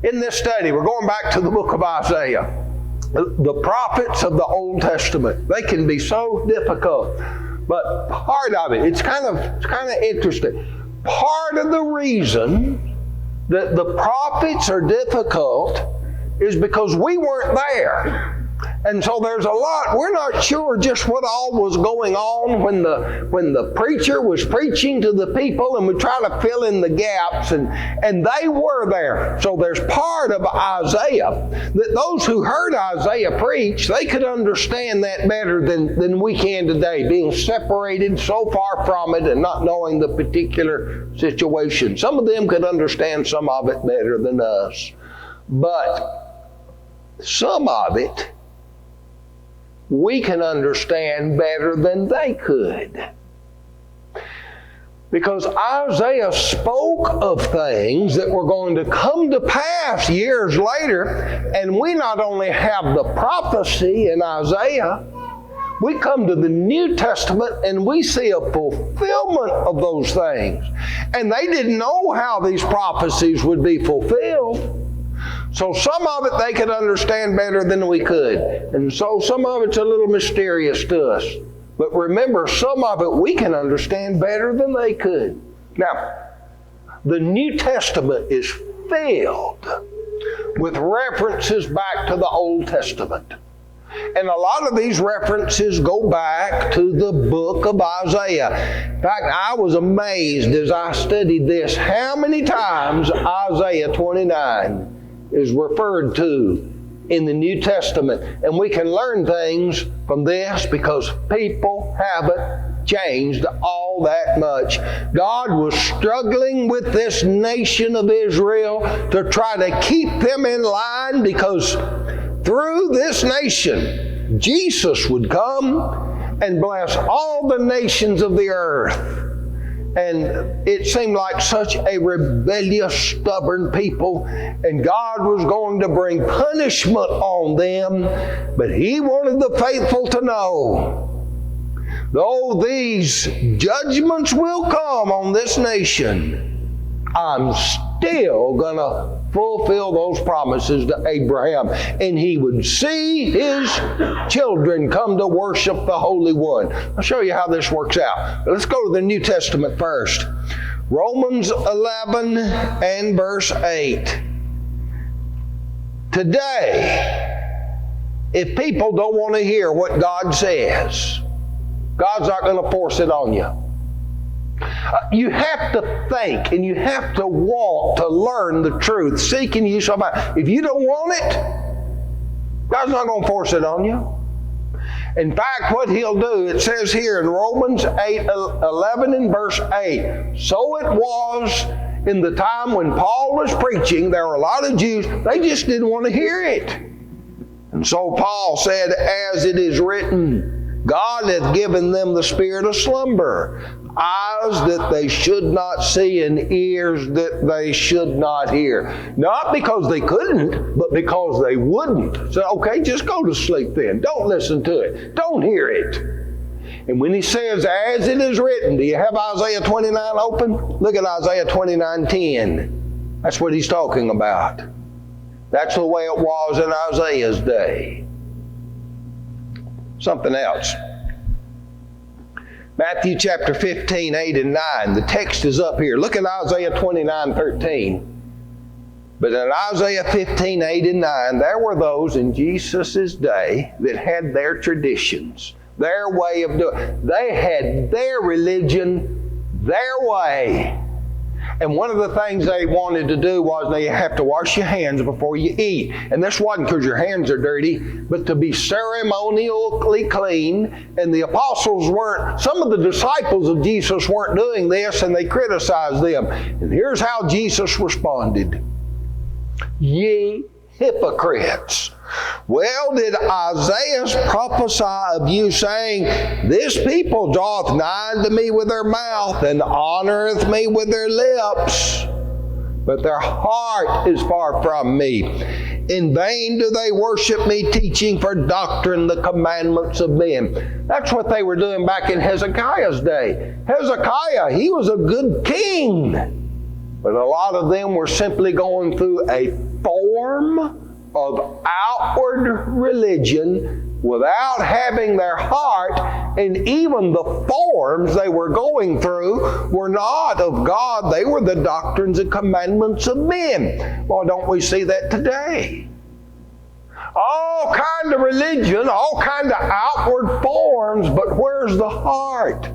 In this study, we're going back to the book of Isaiah. The prophets of the Old Testament, they can be so difficult. But part of it, it's kind of interesting. Part of the reason that the prophets are difficult is because we weren't there. And so there's a lot, we're not sure just what all was going on when the preacher was preaching to the people, and we try to fill in the gaps, and they were there. So there's part of Isaiah that those who heard Isaiah preach, they could understand that better than we can today, being separated so far from it and not knowing the particular situation. Some of them could understand some of it better than us. But some of it we can understand better than they could. Because Isaiah spoke of things that were going to come to pass years later, and we not only have the prophecy in Isaiah, we come to the New Testament and we see a fulfillment of those things. And they didn't know how these prophecies would be fulfilled. So some of it they could understand better than we could. And so some of it's a little mysterious to us. But remember, some of it we can understand better than they could. Now, the New Testament is filled with references back to the Old Testament. And a lot of these references go back to the book of Isaiah. In fact, I was amazed as I studied this how many times Isaiah 29 is referred to in the New Testament. And we can learn things from this because people haven't changed all that much. God was struggling with this nation of Israel to try to keep them in line, because through this nation, Jesus would come and bless all the nations of the earth. And it seemed like such a rebellious, stubborn people, and God was going to bring punishment on them. But He wanted the faithful to know, though these judgments will come on this nation, I'm still going to fulfill those promises to Abraham. And he would see his children come to worship the Holy One. I'll show you how this works out. Let's go to the New Testament first. Romans 11 and verse 8. Today, if people don't want to hear what God says, God's not going to force it on you. You have to think and you have to want to learn the truth. Seek and you shall find. If you don't want it, God's not going to force it on you. In fact, what He'll do, it says here in Romans 11 and verse 8, so it was in the time when Paul was preaching, there were a lot of Jews, they just didn't want to hear it. And so Paul said, as it is written, God hath given them the spirit of slumber, eyes that they should not see and ears that they should not hear. Not because they couldn't, but because they wouldn't. So, okay, just go to sleep then. Don't listen to it. Don't hear it. And when he says, as it is written, do you have Isaiah 29 open? Look at Isaiah 29:10. That's what he's talking about. That's the way it was in Isaiah's day. Something else. Matthew chapter 15, 8 and 9. The text is up here. Look at Isaiah 29:13. But in Isaiah 15, 8 and 9, there were those in Jesus' day that had their traditions, their way of doing. They had their religion, their way. And one of the things they wanted to do was they have to wash your hands before you eat. And this wasn't because your hands are dirty, but to be ceremonially clean. And the apostles weren't, some of the disciples of Jesus weren't doing this, and they criticized them. And here's how Jesus responded. Ye hypocrites. Well, did Isaiah prophesy of you, saying, this people draweth nigh unto me with their mouth, and honoreth me with their lips, but their heart is far from me. In vain do they worship me, teaching for doctrine the commandments of men. That's what they were doing back in Hezekiah's day. Hezekiah, he was a good king. But a lot of them were simply going through a form of outward religion without having their heart, and even the forms they were going through were not of God. They were the doctrines and commandments of men. Well, don't we see that today? All kind of religion, all kind of outward forms, but where's the heart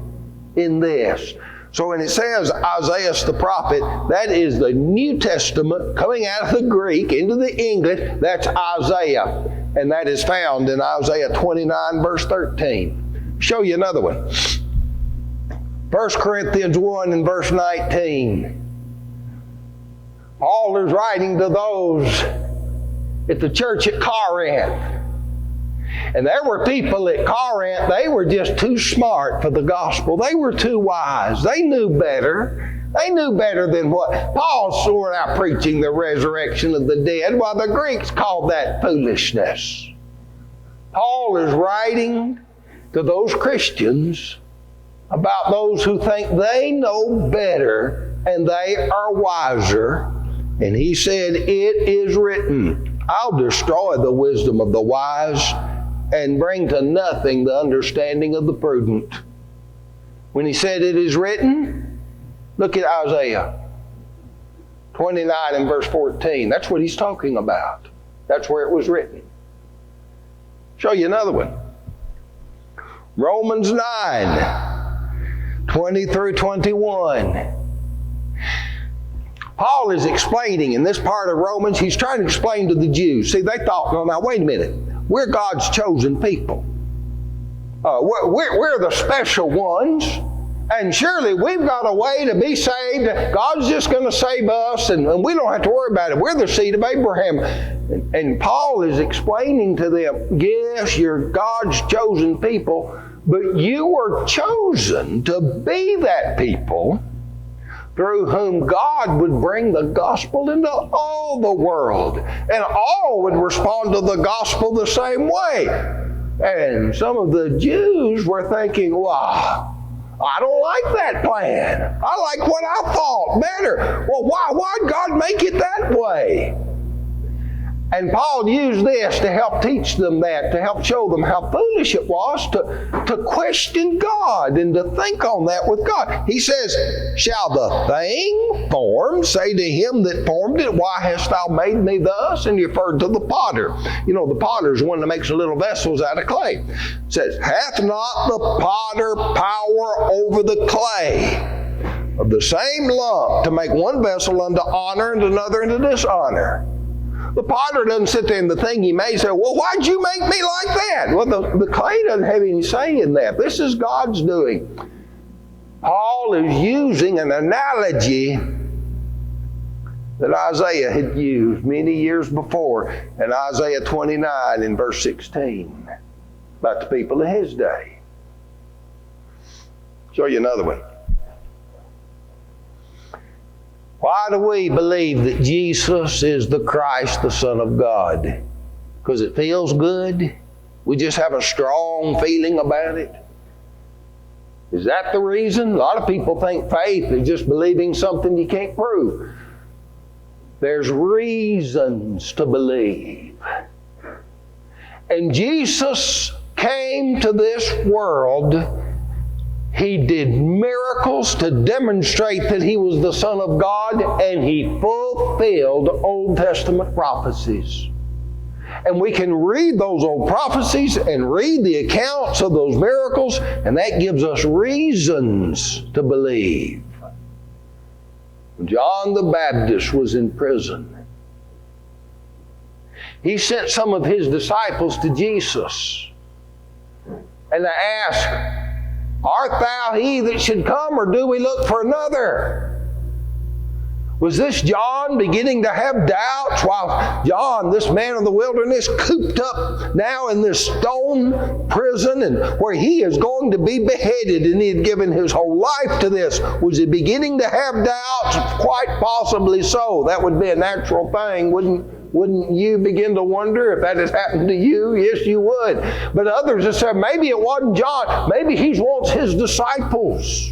in this? So when it says Isaiah the prophet, that is the New Testament coming out of the Greek into the English. That's Isaiah. And that is found in Isaiah 29 verse 13. Show you another one. 1 Corinthians 1 and verse 19. Paul is writing to those at the church at Corinth. And there were people at Corinth, they were just too smart for the gospel. They were too wise. They knew better. They knew better than what Paul's sort out preaching the resurrection of the dead, while the Greeks called that foolishness. Paul is writing to those Christians about those who think they know better and they are wiser. And he said, it is written, I'll destroy the wisdom of the wise and bring to nothing the understanding of the prudent. When he said it is written, look at Isaiah 29 and verse 14. That's what he's talking about. That's where it was written. Show you another one. Romans 9, 20 through 21. Paul is explaining in this part of Romans, he's trying to explain to the Jews. See, they thought, well, now wait a minute. We're God's chosen people. We're the special ones. And surely we've got a way to be saved. God's just going to save us and we don't have to worry about it. We're the seed of Abraham. And Paul is explaining to them, yes, you're God's chosen people, but you were chosen to be that people through whom God would bring the gospel into all the world. And all would respond to the gospel the same way. And some of the Jews were thinking, wow, I don't like that plan. I like what I thought better. Well, why'd God make it that way? And Paul used this to help teach them that, to help show them how foolish it was to question God and to think on that with God. He says, shall the thing formed say to him that formed it, why hast thou made me thus? And he referred to the potter. You know, the potter is one that makes little vessels out of clay. It says, hath not the potter power over the clay of the same lump to make one vessel unto honor and another unto dishonor? The potter doesn't sit there and the thing he made say, well, why'd you make me like that? Well, the clay doesn't have any say in that. This is God's doing. Paul is using an analogy that Isaiah had used many years before in Isaiah 29 in verse 16 about the people of his day. Show you another one. Why do we believe that Jesus is the Christ, the Son of God? Because it feels good? We just have a strong feeling about it? Is that the reason? A lot of people think faith is just believing something you can't prove. There's reasons to believe. And Jesus came to this world. He did miracles to demonstrate that He was the Son of God, and He fulfilled Old Testament prophecies. And we can read those old prophecies and read the accounts of those miracles, and that gives us reasons to believe. John the Baptist was in prison. He sent some of his disciples to Jesus, and they asked, art thou he that should come, or do we look for another? Was this John beginning to have doubts while John, this man of the wilderness, cooped up now in this stone prison and where he is going to be beheaded, and he had given his whole life to this? Was he beginning to have doubts? Quite possibly so. That would be a natural thing, wouldn't you begin to wonder if that has happened to you? Yes, you would. But others have said, maybe it wasn't John. Maybe he wants his disciples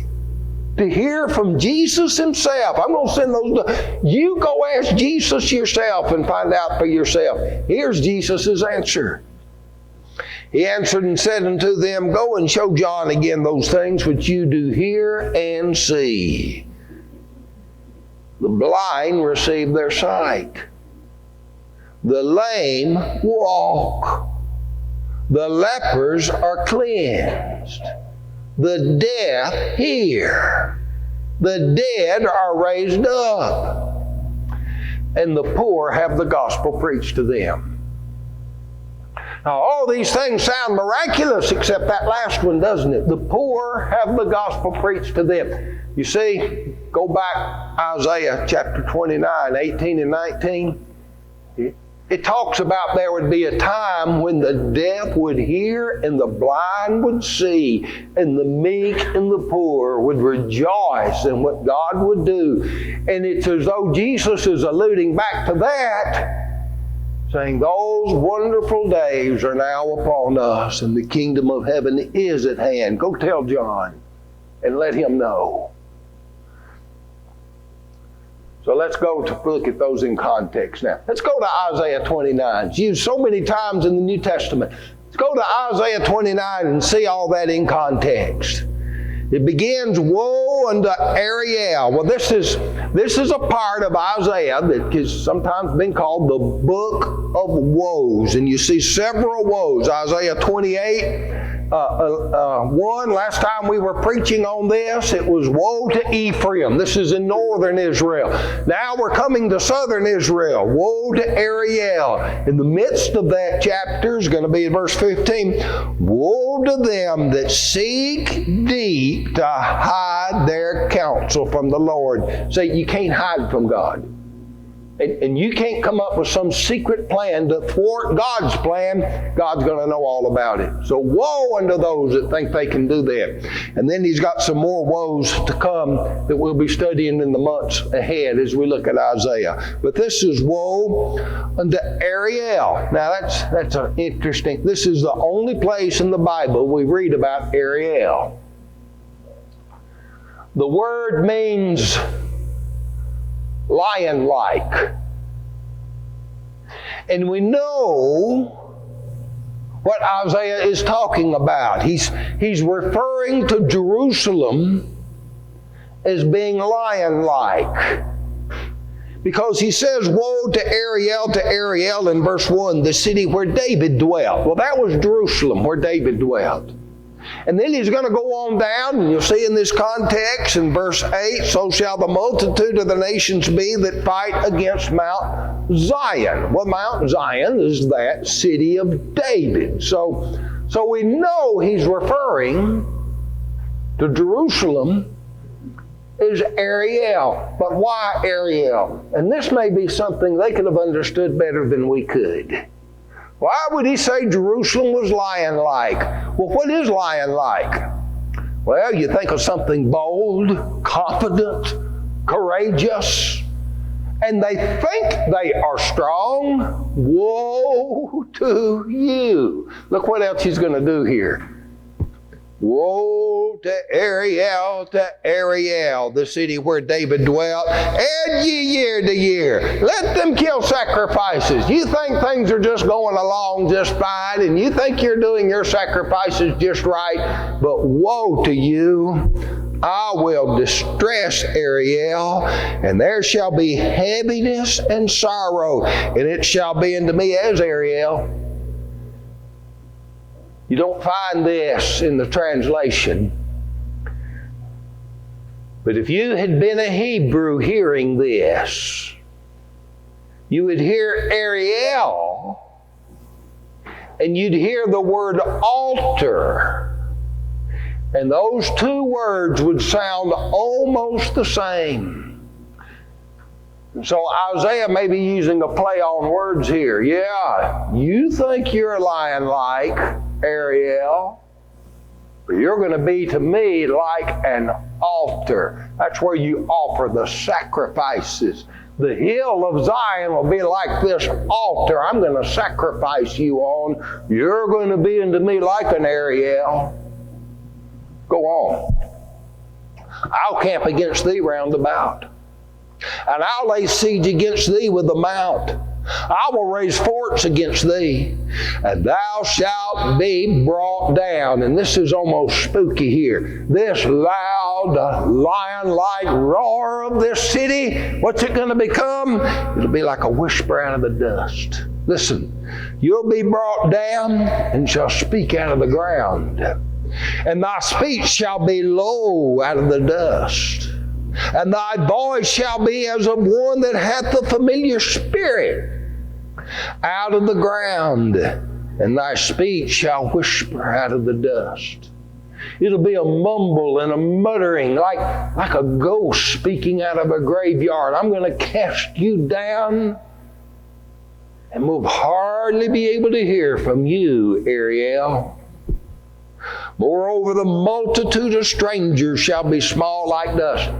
to hear from Jesus himself. I'm going to send those. You go ask Jesus yourself and find out for yourself. Here's Jesus' answer. He answered and said unto them, Go and show John again those things which you do hear and see. The blind receive their sight. The lame walk. The lepers are cleansed. The deaf hear. The dead are raised up. And the poor have the gospel preached to them. Now, all these things sound miraculous except that last one, doesn't it? The poor have the gospel preached to them. You see, go back Isaiah chapter 29, 18 and 19. It talks about there would be a time when the deaf would hear and the blind would see, and the meek and the poor would rejoice in what God would do. And it's as though Jesus is alluding back to that, saying those wonderful days are now upon us and the kingdom of heaven is at hand. Go tell John and let him know. So let's go to look at those in context now. Let's go to Isaiah 29. It's used so many times in the New Testament. Let's go to Isaiah 29 and see all that in context. It begins, Woe unto Ariel. Well, this is a part of Isaiah that is sometimes been called the Book of Woes. And you see several woes. Isaiah 28, 1. Last time we were preaching on this, it was woe to Ephraim. This is in northern Israel. Now we're coming to southern Israel. Woe to Ariel. In the midst of that chapter is going to be in verse 15. Woe to them that seek deep to hide their counsel from the Lord. Say, you can't hide from God. And you can't come up with some secret plan to thwart God's plan. God's going to know all about it. So woe unto those that think they can do that. And then he's got some more woes to come that we'll be studying in the months ahead as we look at Isaiah. But this is woe unto Ariel. Now that's an interesting. This is the only place in the Bible we read about Ariel. The word means lion-like. And we know what Isaiah is talking about. He's referring to Jerusalem as being lion-like. Because he says, Woe to Ariel in verse 1, the city where David dwelt. Well, that was Jerusalem, where David dwelt. And then he's going to go on down, and you'll see in this context in verse 8, So shall the multitude of the nations be that fight against Mount Zion. Well, Mount Zion is that city of David. So we know he's referring to Jerusalem as Ariel. But why Ariel? And this may be something they could have understood better than we could. Why would he say Jerusalem was lion-like? Well, what is lion-like? Well, you think of something bold, confident, courageous, and they think they are strong. Woe to you. Look what else he's going to do here. Woe to Ariel, the city where David dwelt. Add ye year to year. Let them kill sacrifices. You think things are just going along just fine, and you think you're doing your sacrifices just right, but woe to you. I will distress Ariel, and there shall be heaviness and sorrow, and it shall be unto me as Ariel. You don't find this in the translation. But if you had been a Hebrew hearing this, you would hear Ariel, and you'd hear the word altar. And those two words would sound almost the same. So Isaiah may be using a play on words here. Yeah, you think you're a lion-like, Ariel, but you're going to be to me like an altar. That's where you offer the sacrifices. The hill of Zion will be like this altar I'm going to sacrifice you on. You're going to be unto me like an Ariel. Go on. I'll camp against thee round about, and I'll lay siege against thee with the mount. I will raise forts against thee, and thou shalt be brought down. And this is almost spooky here. This loud, lion-like roar of this city, what's it going to become? It'll be like a whisper out of the dust. Listen, you'll be brought down and shall speak out of the ground, and thy speech shall be low out of the dust. And thy voice shall be as of one that hath a familiar spirit out of the ground, and thy speech shall whisper out of the dust. It'll be a mumble and a muttering like a ghost speaking out of a graveyard. I'm going to cast you down, and we'll hardly be able to hear from you, Ariel. Moreover, the multitude of strangers shall be small like dust.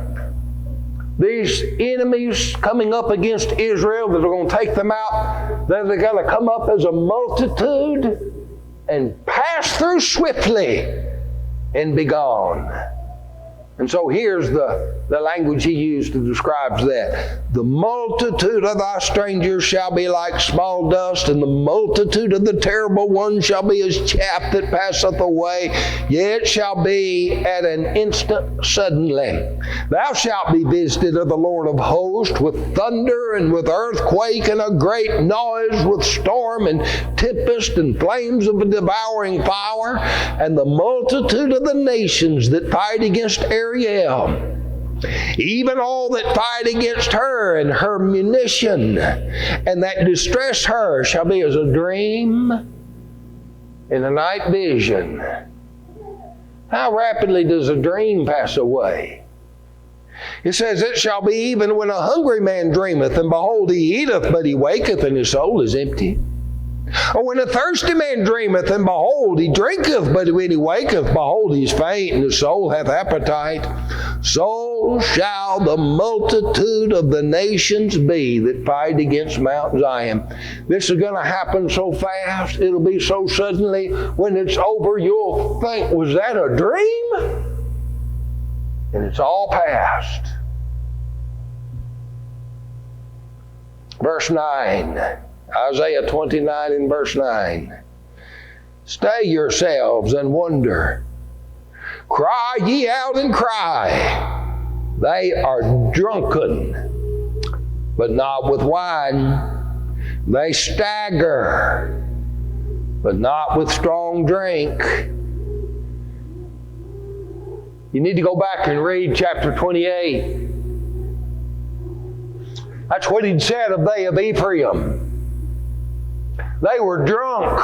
These enemies coming up against Israel that are going to take them out, they're going to come up as a multitude and pass through swiftly and be gone. And so here's the language he used to describe that. The multitude of thy strangers shall be like small dust, and the multitude of the terrible ones shall be as chaff that passeth away. Yet it shall be at an instant suddenly. Thou shalt be visited of the Lord of hosts with thunder and with earthquake and a great noise, with storm and tempest and flames of a devouring fire. And the multitude of the nations that fight against Ariel, even all that fight against her and her munition, and that distress her, shall be as a dream in a night vision. How rapidly does a dream pass away? It says, it shall be even when a hungry man dreameth, and behold, he eateth, but he waketh, and his soul is empty. Or when a thirsty man dreameth, and behold, he drinketh, but when he waketh, behold, he is faint, and his soul hath appetite. So shall the multitude of the nations be that fight against Mount Zion. This is going to happen so fast, it'll be so suddenly, when it's over, you'll think, was that a dream? And it's all past. Verse 9. Isaiah 29 and verse 9. Stay yourselves and wonder. Cry ye out and cry. They are drunken, but not with wine. They stagger, but not with strong drink. You need to go back and read chapter 28. That's what he'd said of they of Ephraim. They were drunk,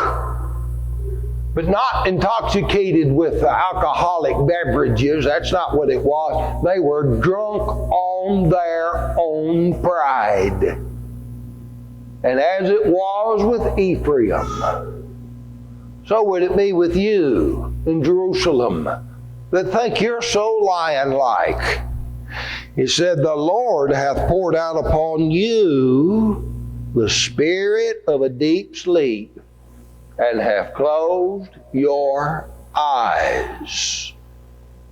but not intoxicated with alcoholic beverages. That's not what it was. They were drunk on their own pride. And as it was with Ephraim, so would it be with you in Jerusalem that think you're so lion-like. He said, the Lord hath poured out upon you the spirit of a deep sleep, and have closed your eyes.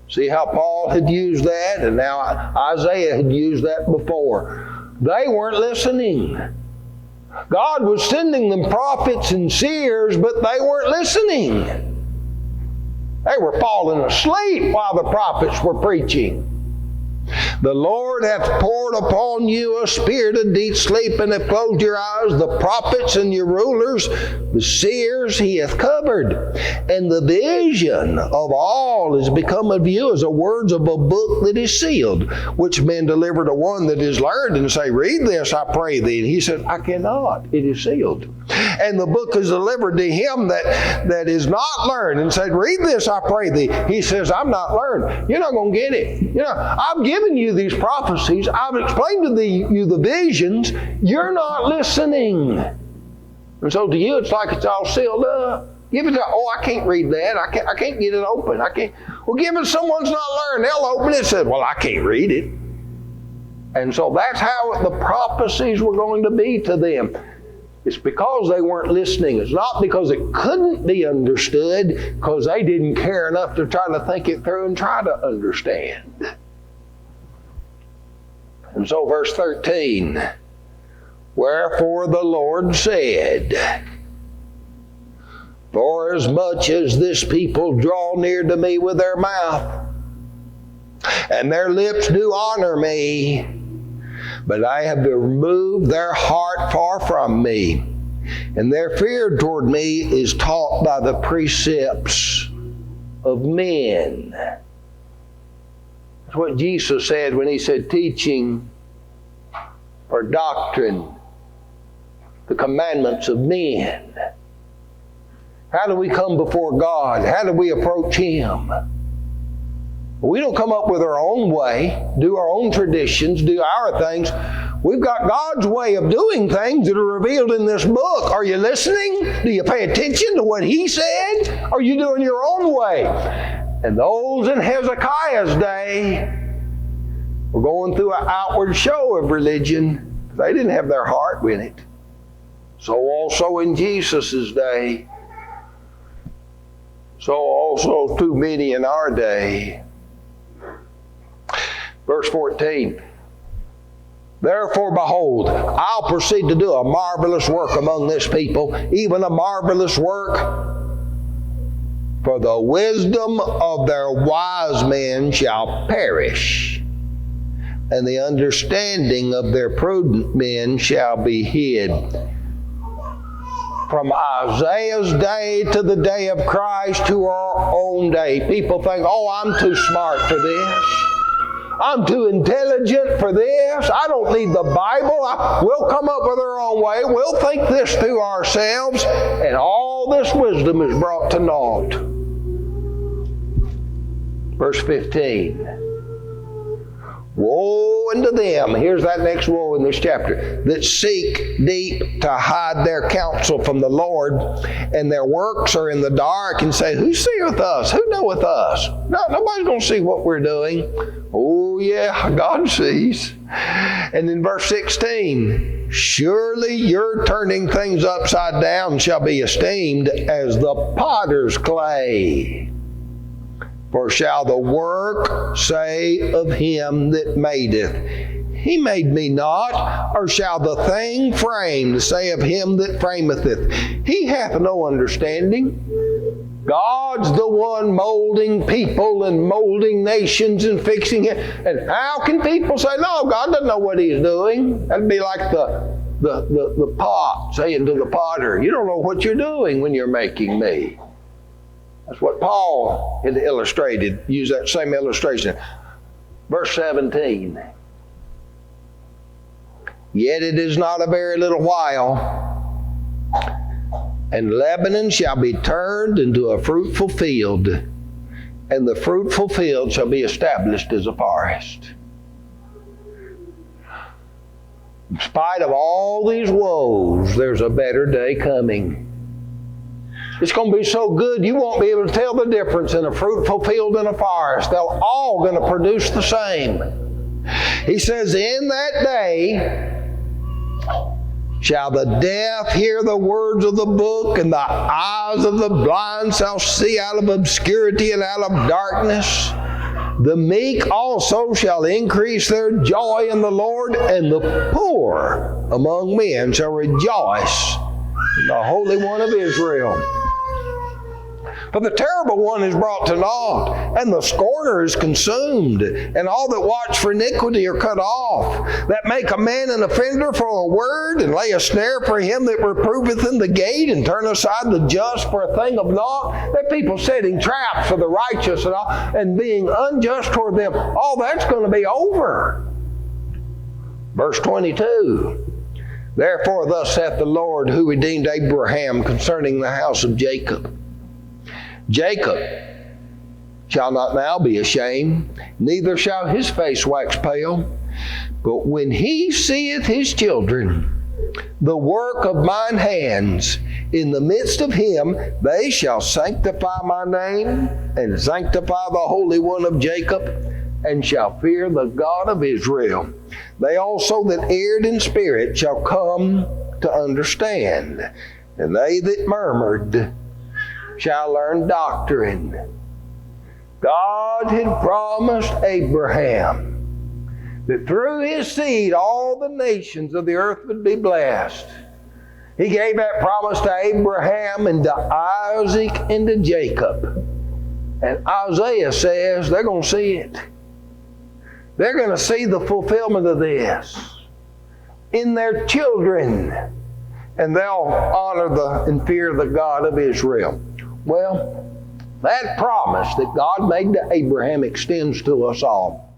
See how Paul had used that, and now Isaiah had used that before. They weren't listening. God was sending them prophets and seers, but they weren't listening. They were falling asleep while the prophets were preaching. The Lord hath poured upon you a spirit of deep sleep, and hath closed your eyes. The prophets and your rulers, the seers, he hath covered. And the vision of all is become of you as the words of a book that is sealed, which men deliver to one that is learned, and say, read this, I pray thee. And he said, I cannot, it is sealed. And the book is delivered to him that is not learned, and said, read this, I pray thee. He says, I'm not learned. You're not going to get it. You know, I've given you these prophecies. I've explained to you the visions. You're not listening. And so to you, it's like it's all sealed up. Give it to, I can't read that. I can't get it open. I can't. Well, give it to someone's not learned. They'll open it and say, well, I can't read it. And so that's how the prophecies were going to be to them. It's because they weren't listening. It's not because it couldn't be understood, because they didn't care enough to try to think it through and try to understand. And so verse 13, wherefore the Lord said, for as much as this people draw near to me with their mouth, and their lips do honor me, but I have removed their heart far from me, and their fear toward me is taught by the precepts of men. That's what Jesus said when he said teaching or doctrine, the commandments of men. How do we come before God? How do we approach Him? We don't come up with our own way, do our own traditions, do our things. We've got God's way of doing things that are revealed in this book. Are you listening? Do you pay attention to what He said? Or are you doing your own way? And those in Hezekiah's day were going through an outward show of religion. They didn't have their heart in it. So also in Jesus' day. So also too many in our day. Verse 14. Therefore, behold, I'll proceed to do a marvelous work among this people, even a marvelous work. For the wisdom of their wise men shall perish, and the understanding of their prudent men shall be hid. From Isaiah's day to the day of Christ to our own day, people think, oh, I'm too smart for this. I'm too intelligent for this. I don't need the Bible. We'll come up with our own way. We'll think this through ourselves. And all this wisdom is brought to naught. Verse 15. Woe unto them, here's that next woe in this chapter, that seek deep to hide their counsel from the Lord, and their works are in the dark, and say, who seeth us? Who knoweth us? No, nobody's going to see what we're doing. Oh yeah, God sees. And in verse 16, surely your turning things upside down shall be esteemed as the potter's clay. For shall the work say of him that madeth, He made me not? Or shall the thing framed say of him that frameth it, He hath no understanding? God's the one molding people and molding nations and fixing it. And how can people say, no, God doesn't know what He's doing? That'd be like the pot saying to the potter, you don't know what you're doing when you're making me. That's what Paul had illustrated, used that same illustration. Verse 17. Yet it is not a very little while, and Lebanon shall be turned into a fruitful field, and the fruitful field shall be established as a forest. In spite of all these woes, there's a better day coming. It's going to be so good you won't be able to tell the difference in a fruitful field and a forest. They're all going to produce the same. He says, in that day shall the deaf hear the words of the book, and the eyes of the blind shall see out of obscurity and out of darkness. The meek also shall increase their joy in the Lord, and the poor among men shall rejoice in the Holy One of Israel. For the terrible one is brought to naught, and the scorner is consumed, and all that watch for iniquity are cut off, that make a man an offender for a word, and lay a snare for him that reproveth in the gate, and turn aside the just for a thing of naught. That people setting traps for the righteous and all, and being unjust toward them. All that's going to be over. Verse 22. Therefore thus saith the Lord, who redeemed Abraham concerning the house of Jacob. Jacob shall not now be ashamed, neither shall his face wax pale. But when he seeth his children, the work of mine hands, in the midst of him, they shall sanctify my name, and sanctify the Holy One of Jacob, and shall fear the God of Israel. They also that erred in spirit shall come to understand, and they that murmured shall learn doctrine. God had promised Abraham that through his seed all the nations of the earth would be blessed. He gave that promise to Abraham and to Isaac and to Jacob. And Isaiah says they're going to see it. They're going to see the fulfillment of this in their children. And they'll honor and fear the God of Israel. Well, that promise that God made to Abraham extends to us all.